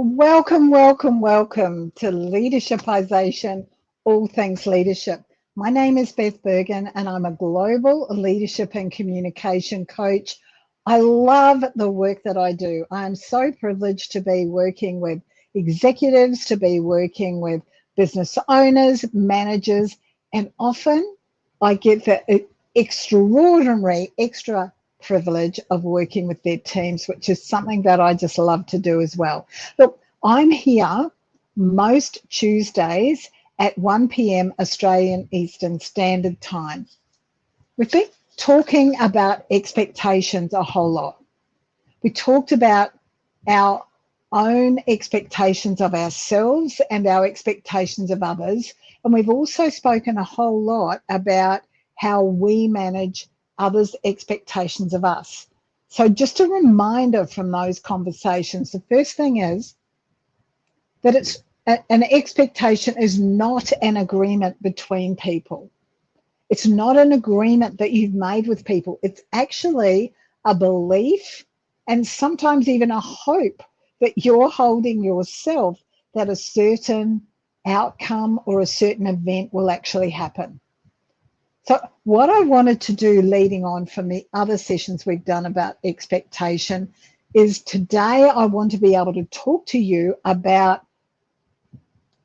Welcome, welcome, welcome to Leadershipisation, all things leadership. My name is Beth Bergen and I'm a global leadership and communication coach. I love the work that I do. I'm so privileged to be working with executives, to be working with business owners, managers, and often I get the extraordinary extra privilege of working with their teams, which is something that I just love to do as well. Look, I'm here most Tuesdays at 1 p.m. Australian Eastern Standard Time. We've been talking about expectations a whole lot. We talked about our own expectations of ourselves and our expectations of others. And we've also spoken a whole lot about how we manage others' expectations of us. So just a reminder from those conversations, the first thing is that an expectation is not an agreement between people. It's not an agreement that you've made with people. It's actually a belief and sometimes even a hope that you're holding yourself that a certain outcome or a certain event will actually happen. So what I wanted to do leading on from the other sessions we've done about expectation is today I want to be able to talk to you about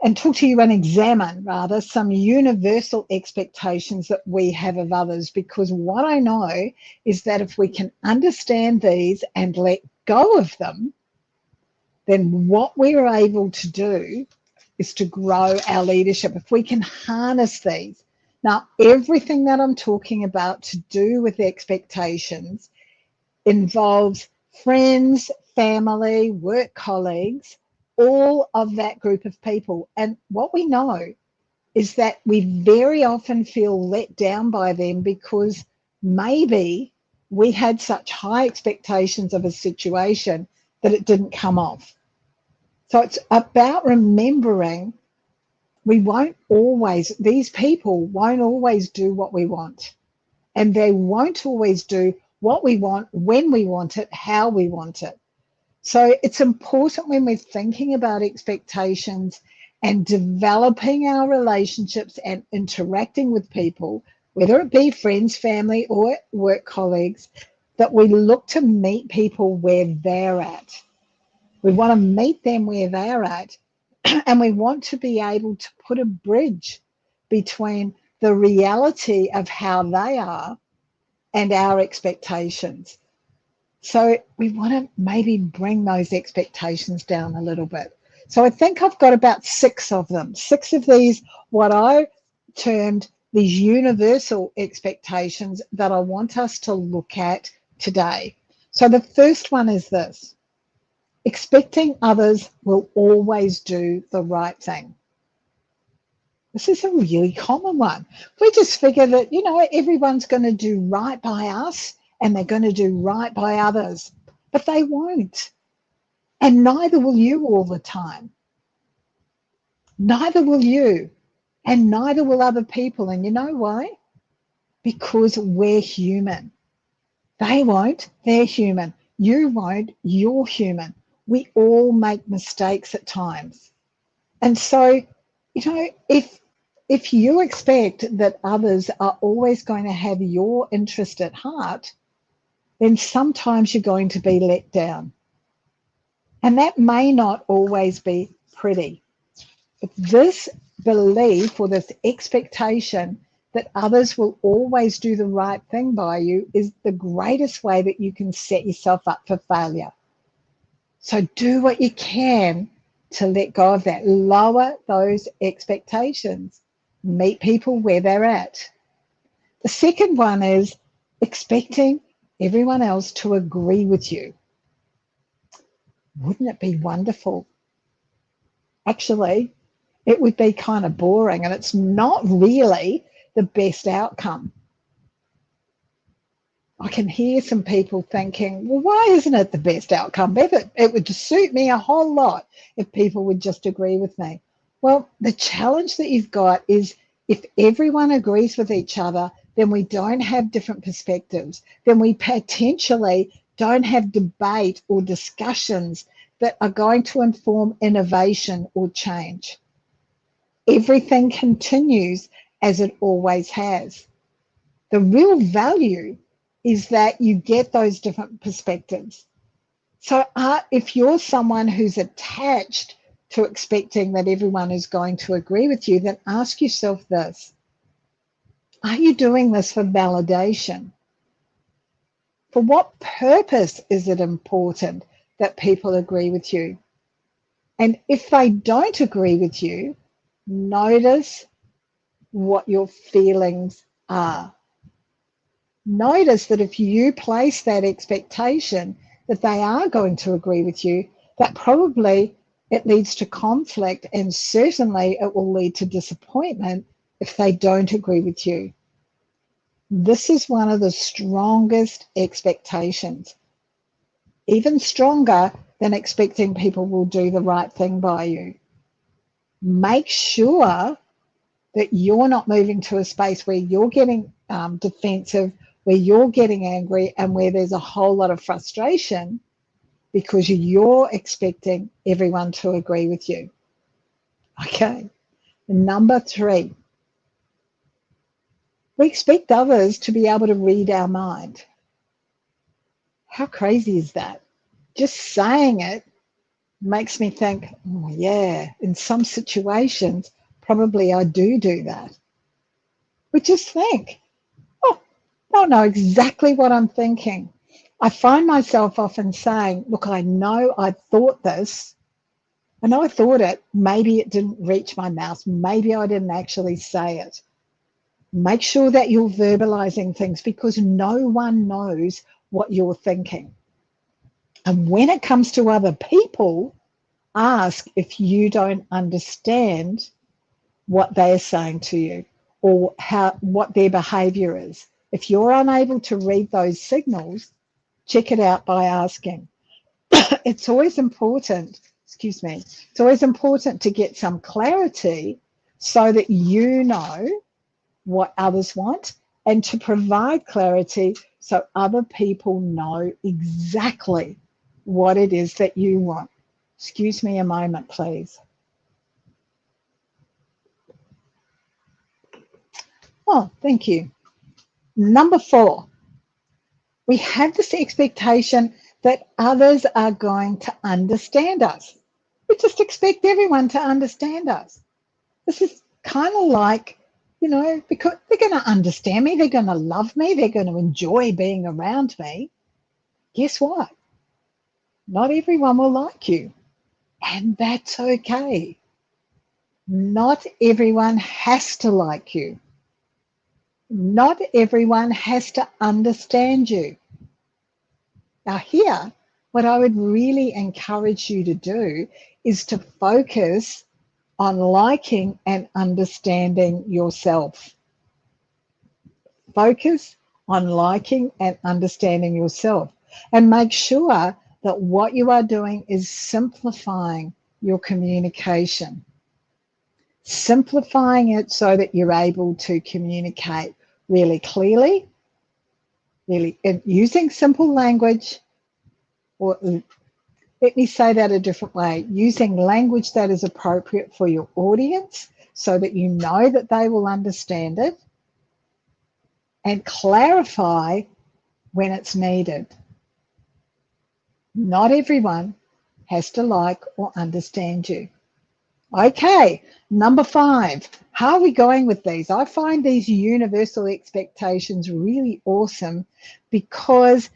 and examine rather some universal expectations that we have of others, because what I know is that if we can understand these and let go of them, then what we're able to do is to grow our leadership. If we can harness these. Now, everything that I'm talking about to do with expectations involves friends, family, work colleagues, all of that group of people. And what we know is that we very often feel let down by them because maybe we had such high expectations of a situation that it didn't come off. So it's about remembering these people won't always do what we want. And they won't always do what we want, when we want it, how we want it. So it's important when we're thinking about expectations and developing our relationships and interacting with people, whether it be friends, family, or work colleagues, that we look to meet people where they're at. We want to meet them where they're at, and we want to be able to put a bridge between the reality of how they are and our expectations. So we want to maybe bring those expectations down a little bit. So I think I've got about 6 of them, 6 of these, what I termed these universal expectations that I want us to look at today. So the first one is this: expecting others will always do the right thing. This is a really common one. We just figure that, everyone's going to do right by us and they're going to do right by others, but they won't. And neither will you all the time. Neither will you, and neither will other people. And you know why? Because we're human. They won't, they're human. You won't, you're human. We all make mistakes at times. And so, if you expect that others are always going to have your interest at heart, then sometimes you're going to be let down. And that may not always be pretty. But this belief or this expectation that others will always do the right thing by you is the greatest way that you can set yourself up for failure. So do what you can to let go of that. Lower those expectations. Meet people where they're at. The second one is expecting everyone else to agree with you. Wouldn't it be wonderful? Actually, it would be kind of boring, and it's not really the best outcome. I can hear some people thinking, well, why isn't it the best outcome, Beth? It would suit me a whole lot if people would just agree with me. Well, the challenge that you've got is if everyone agrees with each other, then we don't have different perspectives. Then we potentially don't have debate or discussions that are going to inform innovation or change. Everything continues as it always has. The real value is that you get those different perspectives. So if you're someone who's attached to expecting that everyone is going to agree with you, then ask yourself this: are you doing this for validation? For what purpose is it important that people agree with you? And if they don't agree with you, notice what your feelings are. Notice that if you place that expectation that they are going to agree with you, that probably it leads to conflict, and certainly it will lead to disappointment if they don't agree with you. This is one of the strongest expectations, even stronger than expecting people will do the right thing by you. Make sure that you're not moving to a space where you're getting defensive, where you're getting angry, and where there's a whole lot of frustration because you're expecting everyone to agree with you. Okay, number 3. We expect others to be able to read our mind. How crazy is that? Just saying it makes me think, oh yeah, in some situations, probably I do that. We just think, oh, they'll know exactly what I'm thinking. I find myself often saying, look, I know I thought this. I know I thought it. Maybe it didn't reach my mouth. Maybe I didn't actually say it. Make sure that you're verbalizing things, because no one knows what you're thinking. And when it comes to other people, ask if you don't understand what they are saying to you or what their behavior is. If you're unable to read those signals, check it out by asking. It's always important, it's always important to get some clarity so that you know what others want, and to provide clarity so other people know exactly what it is that you want. Excuse me a moment, please. Oh, thank you. Number 4, we have this expectation that others are going to understand us. We just expect everyone to understand us. This is kind of like, because they're going to understand me, they're going to love me, they're going to enjoy being around me. Guess what? Not everyone will like you, and that's okay. Not everyone has to like you. Not everyone has to understand you. Now here, what I would really encourage you to do is to focus on liking and understanding yourself. Focus on liking and understanding yourself, and make sure that what you are doing is simplifying your communication. Simplifying it so that you're able to communicate really clearly, really using simple language, or let me say that a different way, using language that is appropriate for your audience so that you know that they will understand it, and clarify when it's needed. Not everyone has to like or understand you. Okay, number 5. How are we going with these? I find these universal expectations really awesome, because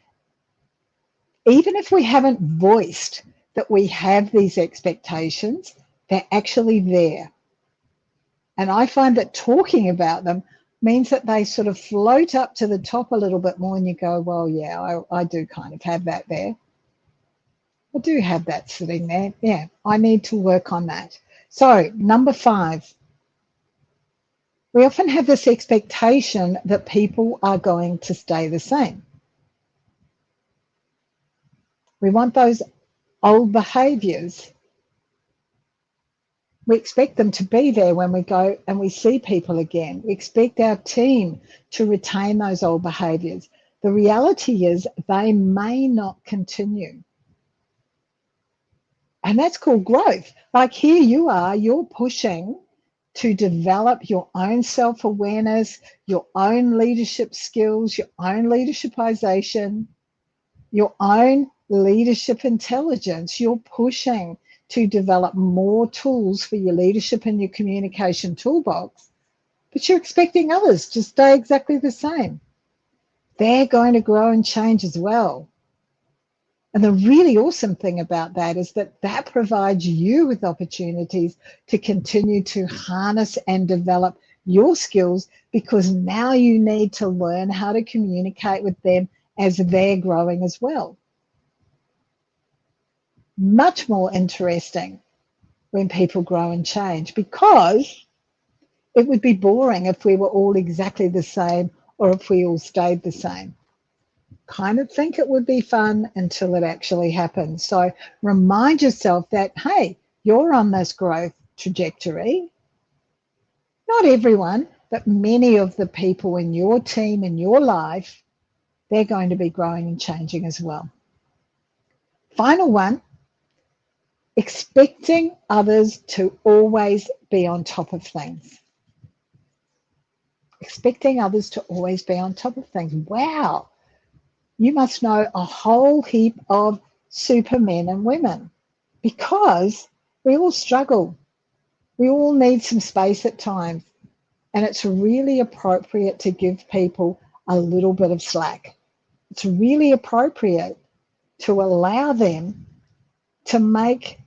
even if we haven't voiced that we have these expectations, they're actually there. And I find that talking about them means that they sort of float up to the top a little bit more, and you go, well, yeah, I do kind of have that there. I do have that sitting there. Yeah, I need to work on that. So number 5, we often have this expectation that people are going to stay the same. We want those old behaviors. We expect them to be there when we go and we see people again. We expect our team to retain those old behaviors. The reality is they may not continue. And that's called growth. Like here you are, you're pushing to develop your own self-awareness, your own leadership skills, your own leadershipization, your own leadership intelligence. You're pushing to develop more tools for your leadership and your communication toolbox, but you're expecting others to stay exactly the same. They're going to grow and change as well. And the really awesome thing about that is that that provides you with opportunities to continue to harness and develop your skills, because now you need to learn how to communicate with them as they're growing as well. Much more interesting when people grow and change, because it would be boring if we were all exactly the same or if we all stayed the same. Kind of think it would be fun until it actually happens. So remind yourself that, hey, you're on this growth trajectory. Not everyone, but many of the people in your team, in your life, they're going to be growing and changing as well. Final one, expecting others to always be on top of things. Expecting others to always be on top of things. Wow. You must know a whole heap of supermen and women, because we all struggle. We all need some space at times, and it's really appropriate to give people a little bit of slack. It's really appropriate to allow them to make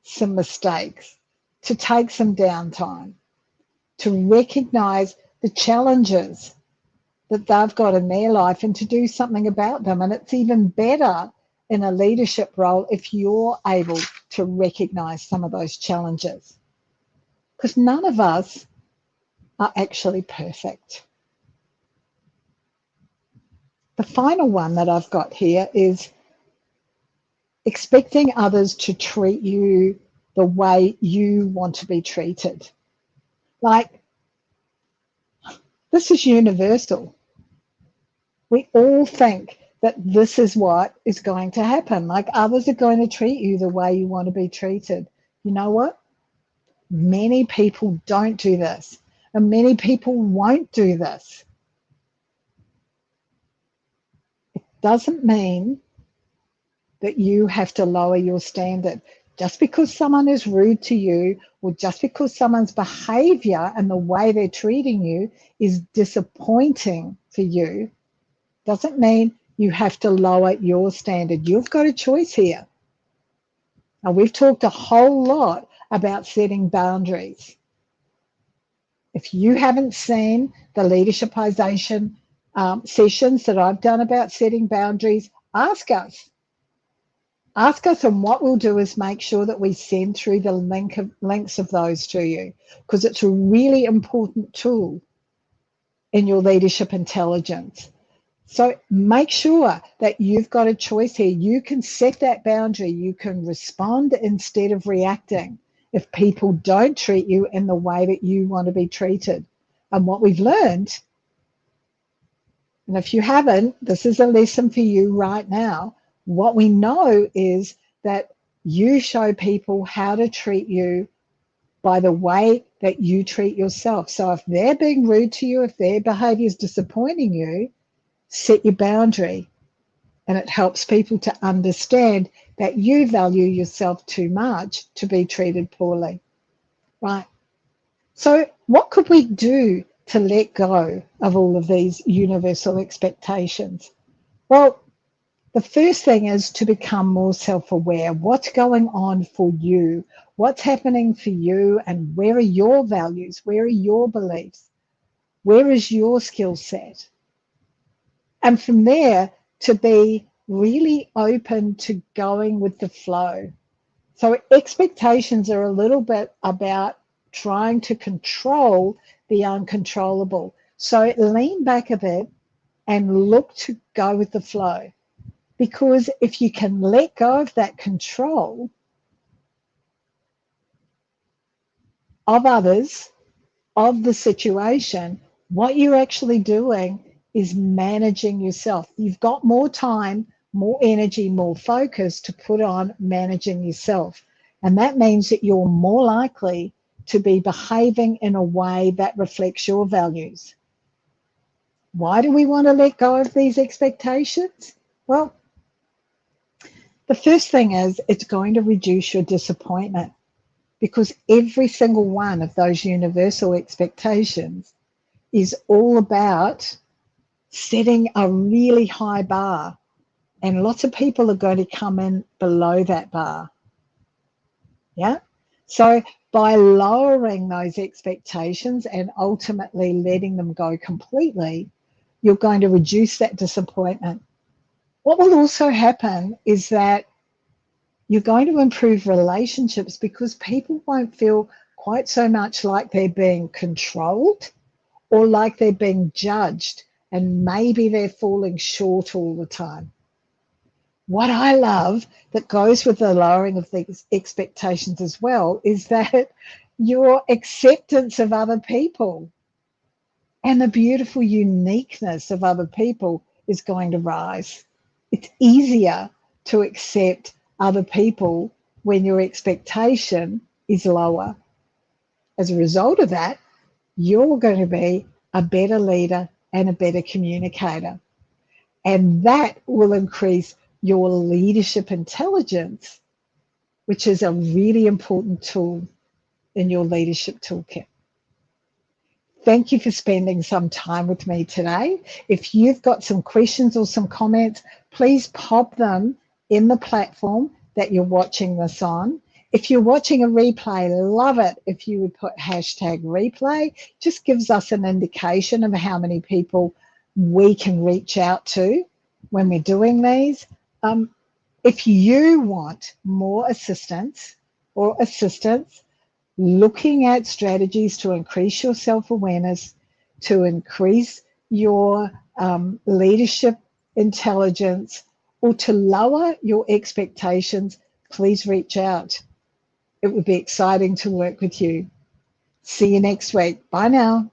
some mistakes, to take some downtime, to recognize the challenges that they've got in their life and to do something about them. And it's even better in a leadership role if you're able to recognize some of those challenges, because none of us are actually perfect. The final one that I've got here is expecting others to treat you the way you want to be treated. Like, this is universal. We all think that this is what is going to happen. Like, others are going to treat you the way you want to be treated. You know what? Many people don't do this, and many people won't do this. It doesn't mean that you have to lower your standard. Just because someone is rude to you, or just because someone's behavior and the way they're treating you is disappointing for you, doesn't mean you have to lower your standard. You've got a choice here. Now, we've talked a whole lot about setting boundaries. If you haven't seen the leadershipization sessions that I've done about setting boundaries, ask us. Ask us, and what we'll do is make sure that we send through the links of those to you, because it's a really important tool in your leadership intelligence. So make sure that you've got a choice here. You can set that boundary. You can respond instead of reacting if people don't treat you in the way that you want to be treated. And what we've learned, and if you haven't, this is a lesson for you right now. What we know is that you show people how to treat you by the way that you treat yourself. So if they're being rude to you, if their behavior is disappointing you, set your boundary, and it helps people to understand that you value yourself too much to be treated poorly, right? So what could we do to let go of all of these universal expectations? Well, the first thing is to become more self-aware. What's going on for you? What's happening for you? And where are your values? Where are your beliefs? Where is your skill set? And from there, to be really open to going with the flow. So expectations are a little bit about trying to control the uncontrollable. So lean back a bit and look to go with the flow. Because if you can let go of that control of others, of the situation, what you're actually doing is managing yourself. You've got more time more energy, more focus to put on managing yourself. And that means that you're more likely to be behaving in a way that reflects your values. Why do we want to let go of these expectations? Well, the first thing is it's going to reduce your disappointment, because every single one of those universal expectations is all about setting a really high bar, and lots of people are going to come in below that bar. Yeah. So by lowering those expectations and ultimately letting them go completely, you're going to reduce that disappointment. What will also happen is that you're going to improve relationships, because people won't feel quite so much like they're being controlled or like they're being judged, and maybe they're falling short all the time. What I love that goes with the lowering of these expectations as well is that your acceptance of other people and the beautiful uniqueness of other people is going to rise. It's easier to accept other people when your expectation is lower. As a result of that, you're going to be a better leader and a better communicator. And that will increase your leadership intelligence, which is a really important tool in your leadership toolkit. Thank you for spending some time with me today. If you've got some questions or some comments, please pop them in the platform that you're watching this on. If you're watching a replay, love it if you would put #replay. Just gives us an indication of how many people we can reach out to when we're doing these. If you want more assistance looking at strategies to increase your self-awareness, to increase your leadership intelligence, or to lower your expectations, please reach out. It would be exciting to work with you. See you next week. Bye now.